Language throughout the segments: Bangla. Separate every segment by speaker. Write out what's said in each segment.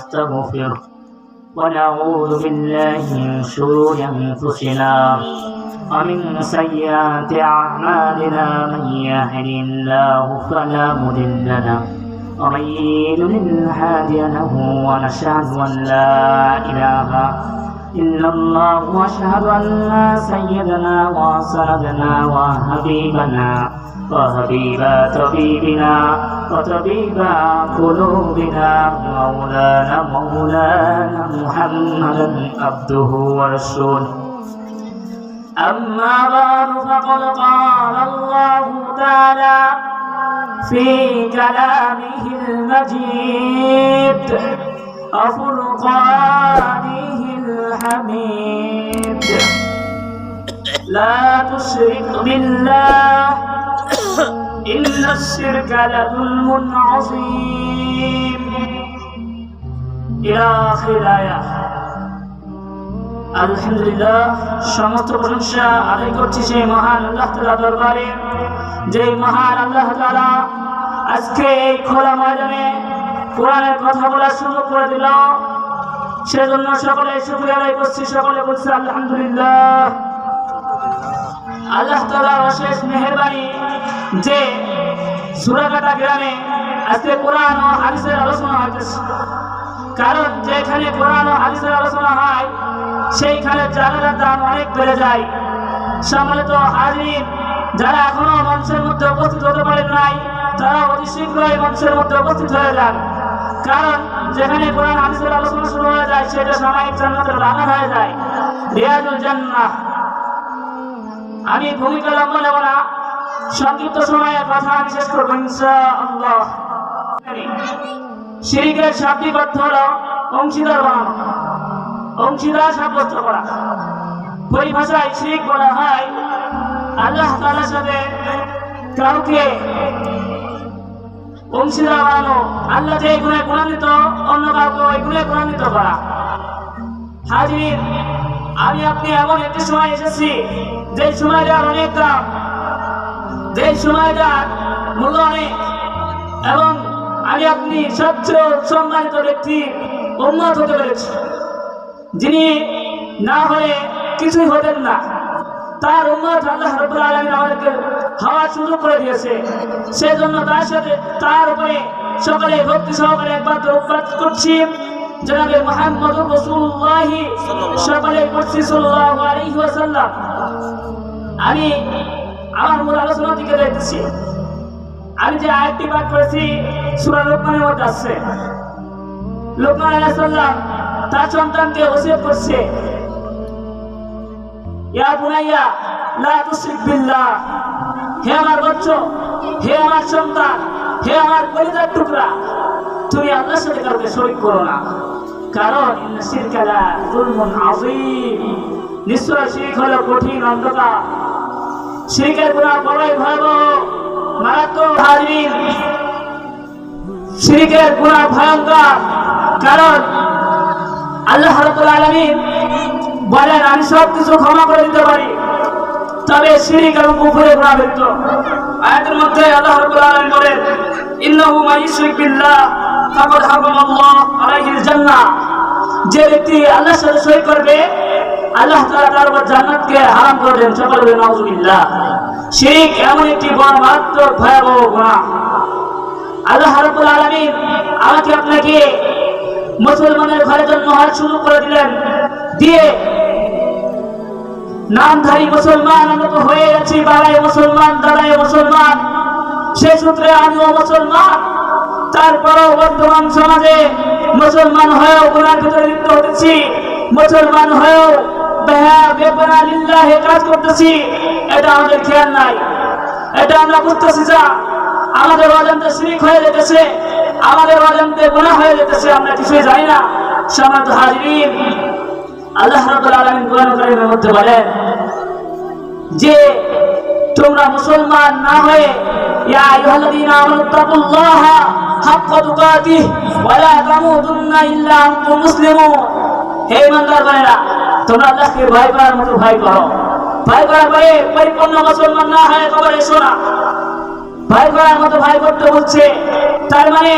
Speaker 1: ونستغفره ونعوذ بالله من شرور أنفسنا ومن سيئات أعمالنا من يهد الله فلا مضل له ومن يضلل هادي له ونشهد أن لا إله إلا الله وأشهد أن سيدنا وسندنا وحبيبنا وحبيب طبيبنا وطبيب قلوبنا مولانا محمدا عبده ورسوله أما بعد فقد قال الله تعالى في كلامه المجيد وفرقانه الحميد لا تشرك بالله إن الشرك لظلم عظيم إلى آخر الآية আলহামদুলিল্লাহ সমস্ত প্রশংসা আদায় করছি সেই মহান আল্লাহ তাআলা দরবারে, যে মহান আল্লাহ তাআলা আজকে এই খোলা ময়দানে কোরআনের কথা বলার সুযোগ করে দিল। সেজন্য সকলে শুকরিয়া আদায় করছি, সকলে বলছি আলহামদুলিল্লাহ। আল্লাহ তাআলার অশেষ মেহেরবানি যে সূরাকাটা গ্রামে আজকে কোরআন ও হাদিসের আলোচনা হইতেছে। কারণ যেখানে কোরআন ও হাদিসের আলোচনা হয় সেইখানে জায়গার দাম অনেক বেড়ে যায়। সম্মানিত হাজির, যারা এখনো মঞ্চের মধ্যে উপস্থিত হতে পারেন নাই তারা অতি শীঘ্রই মঞ্চের মধ্যে উপস্থিত হয়ে যান। কারণ যেখানে কোরআন হাদিসের আলোচনা শুরু হয়ে যায় সেটা সাময়িক জান্নাতের বাগান হয়ে যায়, রিয়াজুল জান্নাহ। আমি ভূমিকা লম্বা নেব না, সংক্ষিপ্ত সময়ের কথা আমি শেষ করবো ইনশাআল্লাহ। শিরকের শাব্দিক অর্থ হলো অংশীদার বানানো, অংশীদার সাব্যস্ত করা। পরিভাষায় শিরক বলা হয় আল্লাহ তাআলার সাথে কাউকে অংশীদার বানানো, আল্লাহ যে গুণে গুণান্বিত অন্য কাউকে ওই গুণে গুণান্বিত করা। হাজির, আমি আপনি এমন একটি সময় এসেছি যে সময়টার অনেক দাম, যে সময়টার মূল্য অনেক, এবং আমি আপনি সবচেয়ে সম্মানিত ব্যক্তি উম্মত হতে পেরেছি, যিনি না হলে কিছুই হতেন না। তার উম্মত আল্লাহ রাব্বুল আলামিন আমাদেরকে হওয়ার সুযোগ করে দিয়েছে। সেজন্য তার সাথে তার উপরে সকলে ভক্তি সহকারে একবার দরুদ করছি জনাবে মুহাম্মদুর রাসূলুল্লাহ সকলে করছি সাল্লাল্লাহু আলাইহি ওয়াসাল্লাম। আমি আমার মূল আলোচনার দিকে যাইতেছি। আমি যে আয়াতটি পাঠ করেছি সূরা লোকমানের মধ্যে আছে। লোকমান আলাইহিস সালাম তার সন্তানকে ওসিয়ত করছে, ইয়া বুনাইয়া লা তুশরিক বিল্লাহ, হে আমার বাচ্চা, হে আমার সন্তান, হে আমার কলিজার টুকরা, তুমি আল্লাহর সাথে কাউকে শরীক করো না। কারণ ইন্না শিরকা লা যুলমুন আযীম, নিশ্চয় শিরক হলো কঠিন অন্ধকার। শিরকের গুনাহ বড়ই ভয়াবহ, মারাত্মক। হাজির, শিরকের গুনাহ ভয়ঙ্কর। কারণ আল্লাহ রাব্বুল আলামিন বলেন আমি সব কিছু ক্ষমা করে দিতে পারি, তবে শিরক এবং কুফরের গুনাহ ব্যতীত। আয়াতের মধ্যে আল্লাহ রাব্বুল আলামিন বলেন ইন্নাহু মান ইউশরিক বিল্লাহ ফাকাদ হারামাল্লাহু আলাইহিল জান্নাহ, যে ব্যক্তি আল্লাহর সাথে শরীক করবে আল্লাহ তাআলা তার উপর জান্নাতকে হারাম করে দেন। সকলে বলেন নাউযুবিল্লাহ। শিরক এমন একটি বড় মারাত্মক ভয়াবহ গুনাহ। আল্লাহ রাব্বুল আলামিন আমাকে আপনাকে মুসলমানের ঘরে জন্ম হওয়ার শুরু করে দিলেন, দিয়ে নামধারী মুসলমান আমরা তো হয়ে গেছি, বাড়ায় মুসলমান দাঁড়ায় মুসলমান, সে সূত্রে আমিও মুসলমান। তারপরেও বর্তমান সমাজে মুসলমান হয়েও গুনার ভিতরে লিপ্ত হতেছি, মুসলমান হয়েও বেপনা লিল্লাহে কাজ করতেছি। এটা আমাদের খেয়াল নাই, এটা আমরা বুঝতেছি যা আমাদের অজান্তে শিরক হয়ে যেতেছে, আমাদের অজান্তে গুনাহ হয়ে যেতেছে, আমরা কিছুই জানি না। সম্মানিত হাজিরিন, আল্লাহ রাব্বুল আলামিন কোরআন কারীমের মধ্যে বলেন যে তোমরা মুসলমান না হয়ে ইয়া আইয়ুহাল্লাযীনা আমানু তাকুল্লাহা হাক্কা তুকাতিহি ওয়া লা তামুতুন্না ইল্লা আনতুম মুসলিমুন, হে ইমানদার ভাইরা তোমরা আল্লাহকে ভয় করার মতো ভয় করো। ভয় করার পরে পরিপূর্ণ মুসলমান না হয়ে কবরে এসো না। ভয় করার মতো ভয় করতে বলছে, তার মানে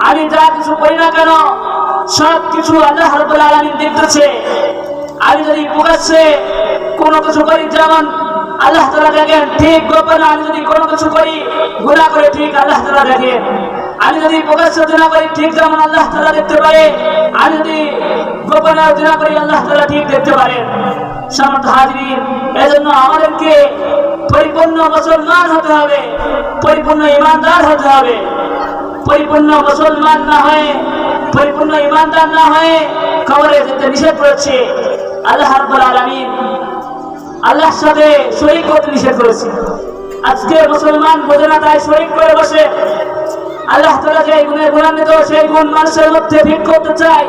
Speaker 1: আমি যা কিছু করি না কেন সবকিছু আল্লাহ রাব্বুল আলামিন দেখতেছে। আমি যদি প্রকাশ্যে কোনো কিছু করি যেমন আল্লাহ তাআলা দেখেন, ঠিক গোপনে আমি যদি কোনো কিছু করি গুনাহ করে ঠিক আল্লাহ তাআলা দেখেন। আমি যদি প্রকাশ্যে গুনাহ করি ঠিক যেমন আল্লাহ তাআলা দেখতে পারে, আমি যদি গোপনে গুনাহ করি আল্লাহ তাআলা ঠিক দেখতে পারেন। সম্মানিত হাজিরিন, এজন্য আমাদেরকে পরিপূর্ণ মুসলমান হতে হবে, পরিপূর্ণ ঈমানদার হতে হবে। পরিপূর্ণ মুসলমান না হয়ে, পরিপূর্ণ ঈমানদার না হয়ে কবরে যেতে নিষেধ করেছে আল্লাহ রাব্বুল আলামিন। আল্লাহর সাথে শরীক করতে নিষেধ করেছে। আজকে মুসলমান বোঝে না, তাই শরীক করে বসে। আল্লাহ তাআলা যে গুণে গুণান্বিত, সেই গুণ মানুষের মধ্যে ফিট করতে চায়।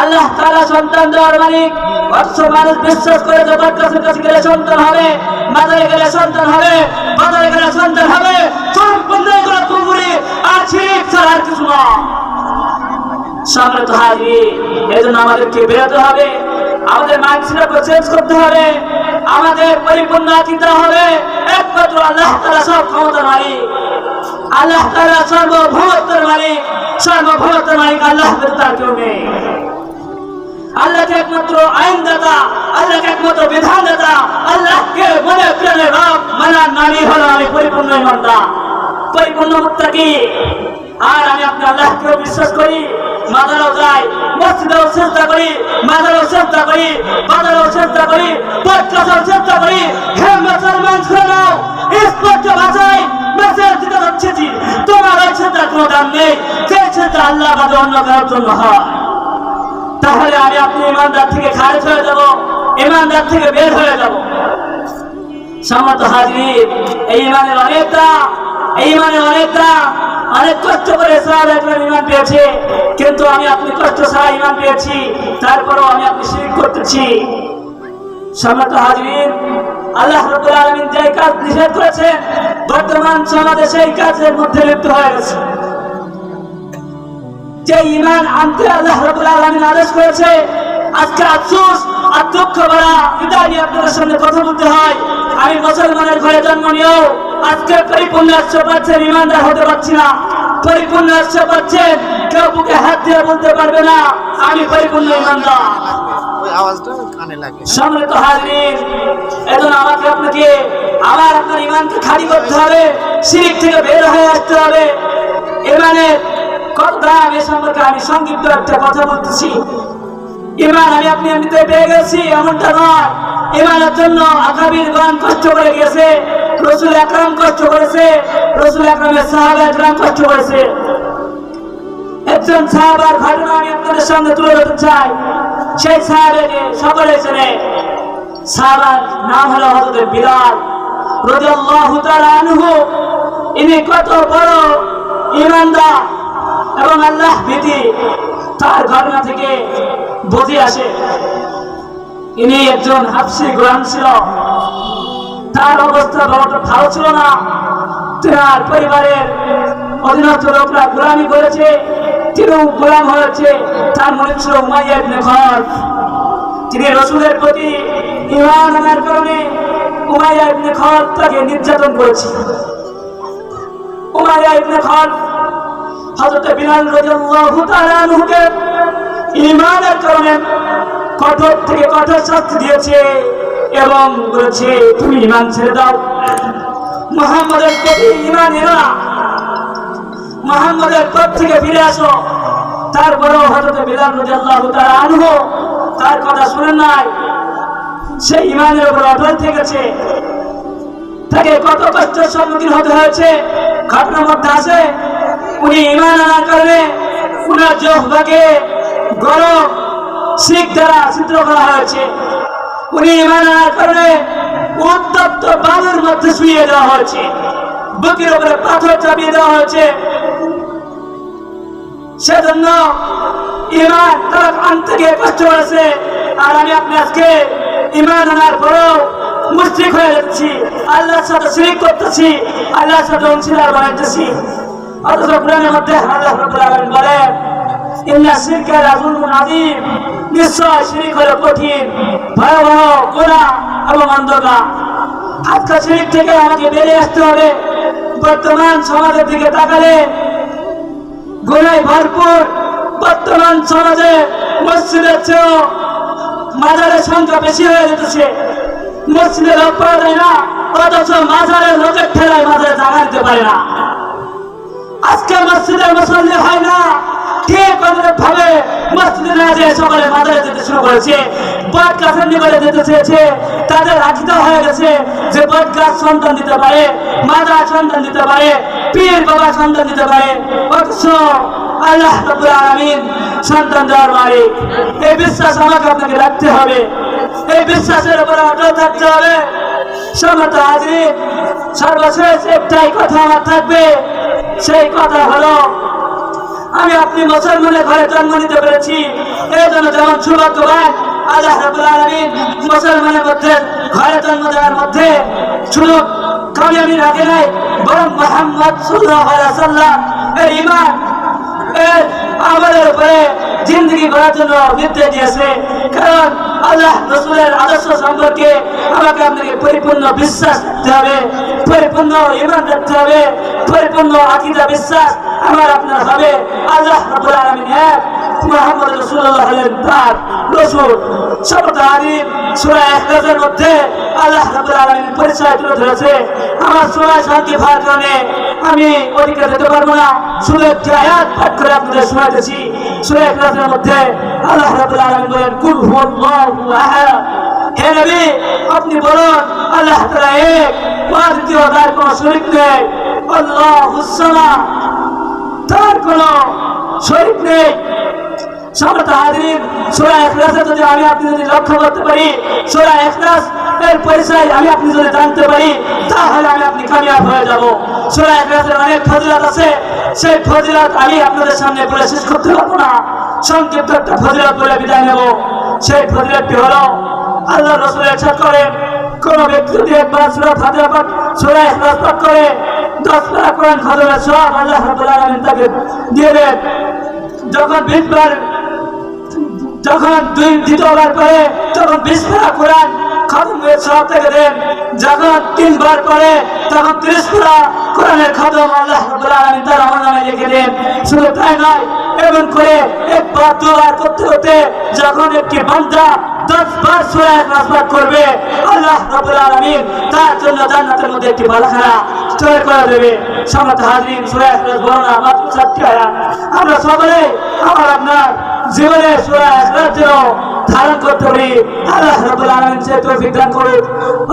Speaker 1: আল্লাহ তাআলা সন্তান দেওয়ার মালিক, অথচ মানুষ বিশ্বাস করে যে তার কাছে গেলে সন্তান হবে, মাজারে গেলে সন্তান হবে, বাজারে গেলে সন্তান হবে। চোখ বন্ধ করে কুফরি আর শিরক ছাড়া আর কিছু না। সম্মানিত হাজির, এজন্য আমাদেরকে বেরোতে হবে, আমাদের মাইন্ডসেটকে চেঞ্জ করতে হবে, আমাদের পরিপূর্ণ আকীদা হবে একমাত্র আল্লাহ তাআলা সব ক্ষমতার মালিক, আল্লাহ তাআলা সার্বভৌমত্বের মালিক, সার্বভৌমত্বের মালিক আল্লাহ তার কেউ নেই। আল্লাহকে একমাত্র আইনদাতা, আল্লাহকে একমাত্র বিধানদাতা, আল্লাহকে মনে প্রাণে রব মানার নামই হলো আমি পরিপূর্ণ ঈমানদার, পরিপূর্ণ মুত্তাকি। আর আমি আপনি আল্লাহকে বিশ্বাস করি, মাজারেও যাই, মসজিদেও চেষ্টা করি, মাজারেও চেষ্টা করি, বাজারেও চেষ্টা করি, পথকাছেও চেষ্টা করি। হে মুসলমান শুনে নাও, স্পষ্ট ভাষায় মেসেজ দিতে হচ্ছে যে তোমার ওই চেষ্টার কোনো দাম নেই, যে চেষ্টা আল্লাহ বাদে অন্য কারোর জন্য হয়। তাহলে আমি আপনি ঈমানদার থেকে খারিজ হয়ে যাব, ঈমানদার থেকে বের হয়ে যাব। সম্মানিত হাজির, এই ঈমানের অনেকটা অনেক কষ্ট করে সাহাবায়ে কেরাম ঈমান পেয়েছে, কিন্তু আমি আপনি কষ্ট ছাড়া ঈমান পেয়েছি, তারপরেও আমি আপনি শিরক করতেছি। সম্মানিত হাজির, আল্লাহ রাব্বুল আলামিন যে কাজ নিষেধ করেছেন, বর্তমান সমাজে সেই কাজের মধ্যে লিপ্ত হয়ে গেছে। যে ঈমান আনতে আল্লাহ রাব্বুল আলামিন আদেশ করেছে, আজকে আফসোস আর দুঃখ ভরা হৃদয় নিয়ে আপনাদের সামনে কথা বলতে হয়। আমি মুসলমানের ঘরে জন্ম নিয়েও আজকে পরিপূর্ণ 100% ঈমানদার হতে পারছি না। পরিপূর্ণ 100% কেউ বুকে হাত দিয়ে বলতে পারবে না আমি পরিপূর্ণ ঈমানদার। সম্মানিত হাজির, এজন্য আমাকে আপনাকে আপনার ঈমানকে খাঁটি করতে হবে, শিরক থেকে বের হয়ে আসতে হবে। ঈমানের কথা এ সম্পর্কে আমি সংক্ষিপ্ত একটা কথা বলতেছি। ঈমান আমি আপনি এমনিতে পেয়ে গেছি এমনটা নয়। ঈমানের জন্য আকাবিরগণ কষ্ট করে গেছে, রাসূল আকরাম কষ্ট করেছে, রাসূল আকরামের সাহাবায়ে কেরাম কষ্ট করেছে। একজন সাহাবার ঘটনা আমি আপনাদের সামনে তুলে ধরতে চাই। সেই সাহাবাকে সকলে চেনে। সাহাবার নাম হলো হযরত বিলাল রাদিয়াল্লাহু তাআলা আনহু। ইনি কত বড় ঈমানদার এবং আল্লাহ ভীতি তার ঘটনা থেকে বুঝে আসে। ইনি একজন হাবশী গোলাম ছিল। তার অবস্থা বড়টা ভালো ছিল না। তার পরিবারের অধীনস্থ লোকরা গোলামি করেছে, তিনিও গোলাম হয়েছে। তার মনে ছিল উমাইয়া ইবনে খালফ। তিনি রাসূলের প্রতি ঈমান আনার কারণে উমাইয়া ইবনে খালফ তাকে নির্যাতন করেছে। উমাইয়া ইবনে খালফ হযরত বিলাল রাদিয়াল্লাহু তাআলা আনহুকে ঈমানের কারণে কঠোর থেকে কঠোর শাস্তি দিয়েছে এবং বলেছে তুমি ঈমান ছেড়ে দাও, মুহাম্মাদের প্রতি ঈমান এনো না, মুহাম্মাদের পথ থেকে ফিরে আসো। তারপরেও হযরত বিলাল রাদিয়াল্লাহু তাআলা আনহু তার কথা শুনেন নাই, সে ঈমানের উপর অটল থেকেছে। তাকে কত কষ্টের সম্মুখীন হতে হয়েছে ঘটনার মধ্যে আছে। উনি ঈমান আনার কারণে উনার জিহ্বাকে গরম শিক দ্বারা ছিদ্র করা হয়েছে। উনি ঈমান আনার কারণে উত্তপ্ত বালুর মধ্যে শুইয়ে দেওয়া হয়েছে, বুকের উপরে পাথর চাপিয়ে দেওয়া হয়েছে। সেজন্য ঈমান তার আনতে গিয়ে কষ্ট করেছে। আর আমি আপনি আজকে ঈমান আনার পরেও মুশরিক হয়ে যাচ্ছি, আল্লাহর সাথে শিরক করতেছি, আল্লাহর সাথে অংশীদার বানাইতেছি। অথচ কোরআনের মধ্যে আল্লাহ রাব্বুল আলামিন বলেন ইন্না শিরকা লাযুলমুন আযীম, নিশ্চয় শিরক হলো কঠিন ভয়াবহ গুনাহ এবং অন্ধকার। আজকে শিরক থেকে আমাকে বেরিয়ে আসতে হবে। বর্তমান সমাজের দিকে তাকালে গুনাহে ভরপুর, বর্তমান সমাজে মসজিদের চেয়েও মাজারের সংখ্যা বেশি হয়ে যেতেছে। মসজিদে লোক পাওয়া যায় না, অথচ মাজারের লোকের ঠেলায় মাজারে জায়গা দিতে পারে না। আজকে মসজিদের মুসল্লি হয় না, ঠিক অনুরূপ ভাবে মসজিদে না যেয়ে সকালে মাজারে যেতে শুরু করেছে। বট গাছের নিকটে যেতে চেয়েছে, তাদের আকিদা হয়ে গেছে যে বট গাছ সন্তান দিতে পারে, মাজার সন্তান দিতে পারে, পীর বাবা সন্তান দিতে পারে, অথচ আল্লাহ রাব্বুল আলামিন সন্তান দেওয়ার মালিক। এই বিশ্বাস আমাকে আপনাকে রাখতে হবে, এই বিশ্বাসের উপরে অটল থাকতে হবে। সম্মানিত হাজির, সর্বশেষ একটাই কথা আমার থাকবে, সেই কথা হলো আমি আপনি মুসলমানের ঘরে জন্ম নিতে পেরেছি, এই জন্য যেমন সৌভাগ্যবান আল্লাহ রাব্বুল আলামিন মুসলমানের মধ্যে ঘরে জন্ম দেওয়ার মধ্যে শুধু কামিয়াবি রাখে নাই, বরং মুহাম্মদ সাল্লাল্লাহু আলাইহি ওয়াসাল্লাম এর ঈমান এর আমলের উপরে জিন্দগি গড়ার জন্য নির্দেশ দিয়েছে। কারণ আল্লাহ রাসূলের আদর্শ সম্পর্কে আমাকে আপনাকে পরিপূর্ণ বিশ্বাস রাখতে হবে, পরিপূর্ণ ঈমান রাখতে হবে, পরিপূর্ণ আকীদা বিশ্বাস আমার আপনার হবে। আল্লাহ রাব্বুল আলামিন এক, মুহাম্মদ রাসূলুল্লাহ হলেন তার রাসূল। সম্মানিত হাজির, সূরা ইখলাসের মধ্যে আল্লাহ রাব্বুল আলামিন পরিচয় তুলে ধরেছে। আমার সময় সংক্ষেপ হওয়ার কারণে আমি ওদিকে যেতে পারবো না, শুধু একটি আয়াত পাঠ করে আপনাদের শোনাতেছি। সূরা ইখলাসের মধ্যে আল্লাহ রাব্বুল আলামিন বলেন, কুল হুয়াল্লাহু আহাদ। হে নবী, আপনি বলুন আল্লাহ তাআলা এক, তার দ্বিতীয় তার কোনো শরীক নেই। আল্লাহুস সামাদ, তার কোনো শরীক নেই। সম্মানিত হাজির, সূরা ইখলাসে যদি আমি আপনি যদি লক্ষ্য করতে পারি, সূরা ইখলাস এর পরিচয় আমি আপনি যদি জানতে পারি, তাহলে আমি আপনি কামিয়াব হয়ে যাব। সূরা ইখলাসের অনেক ফজিলত আছে, সেই ফজিলত আমি আপনাদের সামনে বলে শেষ করতে পারবো না। সংক্ষিপ্ত একটা ফজিলত বলে বিদায় নেব। সেই ফজিলতটি হলো, আল্লাহ রাসূল ইরশাদ করেন, কোন ব্যক্তি যদি একবার সূরা ফাতিহা পাঠ, সূরা ইখলাস পাঠ করে 10 পারা কোরআন খতমের সওয়াব আল্লাহ রাব্বুল আলামিন তাকে দিয়ে দেন। যখন দ্বিতীয়বার পরে তখন 20 পারা কোরআন খতমের সওয়াব থেকে দেন। যখন 3 বার পরে তখন 30 পারা কোরআনের খতম আল্লাহ রাব্বুল আলামিন তার আমলনামায় লিখে দেন। শুধু তাই নয়, এমন করে একবার দুবার করতে করতে যখন একটি বান্দা 10 বার সূরা ইখলাস পাঠ করবে, আল্লাহ রাব্বুল আলামিন তার জন্য জান্নাতের মধ্যে একটি বালাখানা তৈরি করে দেবে। সম্মানিত হাজির, সূরা ইখলাস বর্ণনা মাত্র 4টি আয়াত। আমরা সকলে আমার আপনার জীবনে সূরা ইখলাস যেন ধারণ করতে পারি, আল্লাহ রাব্বুল আলামিন সে তৌফিক দান করুন।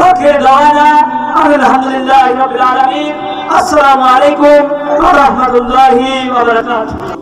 Speaker 1: ওকে দাওয়ানা আলহামদুলিল্লাহি রাব্বিল আলামিন। আসসালামু আলাইকুম ওয়া রাহমাতুল্লাহি ওয়া বারাকাতুহু।